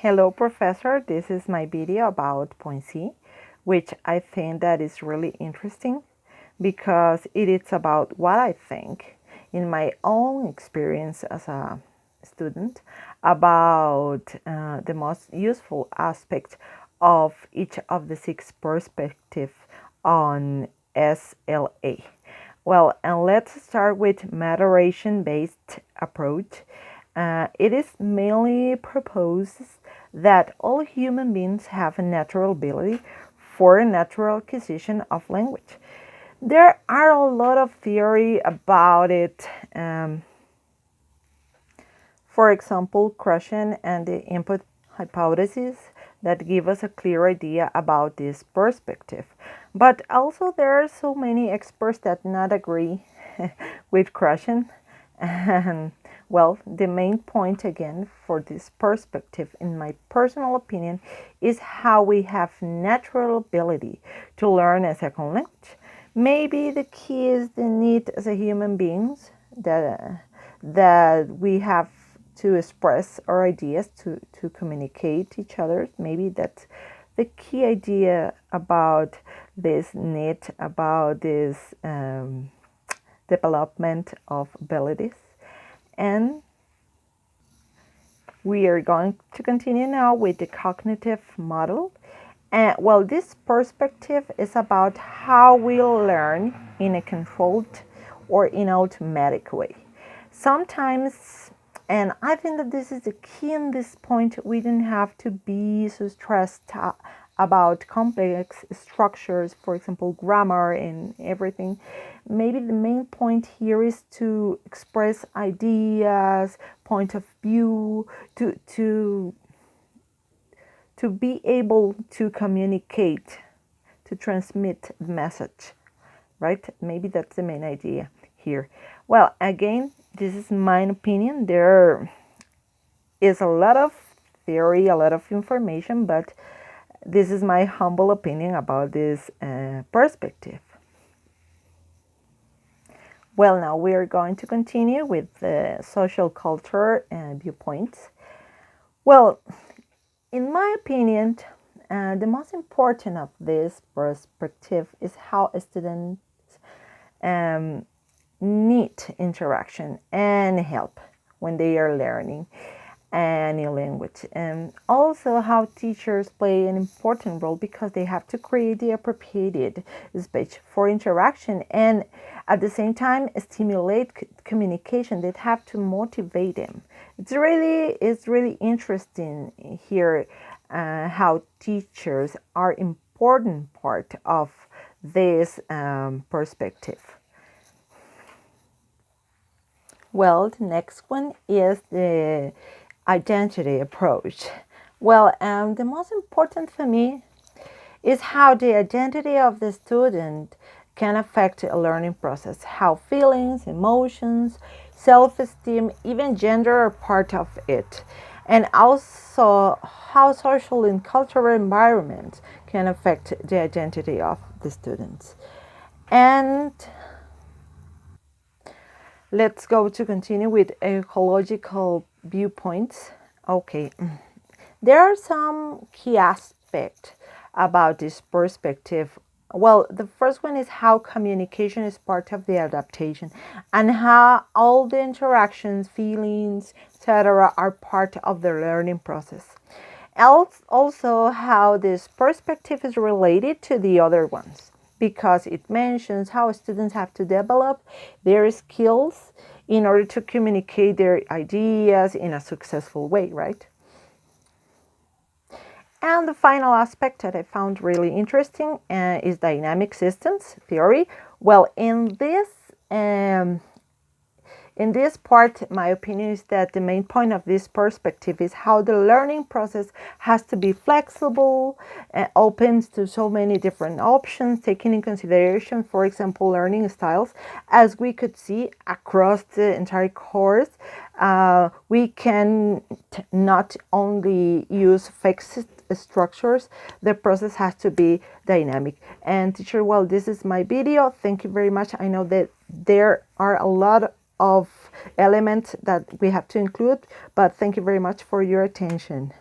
Hello, Professor. This is my video about Point C, which I think that is really interesting because it is about what I think in my own experience as a student about the most useful aspect of each of the six perspectives on SLA. Well, and let's start with moderation-based approach. It is mainly proposes that all human beings have a natural ability for a natural acquisition of language. There are a lot of theory about it. For example, Krushen and the input hypothesis that give us a clear idea about this perspective. But also there are so many experts that not agree with Krushen. And well, the main point again for this perspective, in my personal opinion, is how we have natural ability to learn a second language. Maybe the key is the need as a human beings that we have to express our ideas, to communicate each other. Maybe that's the key idea about this need, about this development of abilities. And we are going to continue now with the cognitive model. Well, this perspective is about how we learn in a controlled or in automatic way. Sometimes, and I think that this is the key in this point, we don't have to be so stressed about complex structures, for example, grammar and everything. Maybe the main point here is to express ideas, point of view, to be able to communicate, to transmit the message, right? Maybe that's the main idea here. Well, again, this is my opinion. There is a lot of theory, a lot of information, but this is my humble opinion about this perspective. Well, now we are going to continue with the social culture viewpoints. Well, in my opinion, the most important of this perspective is how students need interaction and help when they are learning a new language. And also how teachers play an important role because they have to create the appropriate space for interaction and at the same time stimulate communication. They have to motivate them. It's really interesting here how teachers are important part of this perspective. Well, the next one is the identity approach. Well, the most important for me is how the identity of the student can affect a learning process, how feelings, emotions, self-esteem, even gender are part of it, and also how social and cultural environments can affect the identity of the students. And let's go to continue with ecological viewpoints. Okay, there are some key aspects about this perspective. Well, the first one is how communication is part of the adaptation and how all the interactions, feelings, etc. are part of the learning process. Also, how this perspective is related to the other ones because it mentions how students have to develop their skills in order to communicate their ideas in a successful way, right? And the final aspect that I found really interesting is dynamic systems theory. Well, in this part, my opinion is that the main point of this perspective is how the learning process has to be flexible, open to so many different options, taking in consideration, for example, learning styles. As we could see across the entire course, we can not only use fixed structures, the process has to be dynamic. And teacher, well, this is my video. Thank you very much. I know that there are a lot of elements that we have to include, but thank you very much for your attention.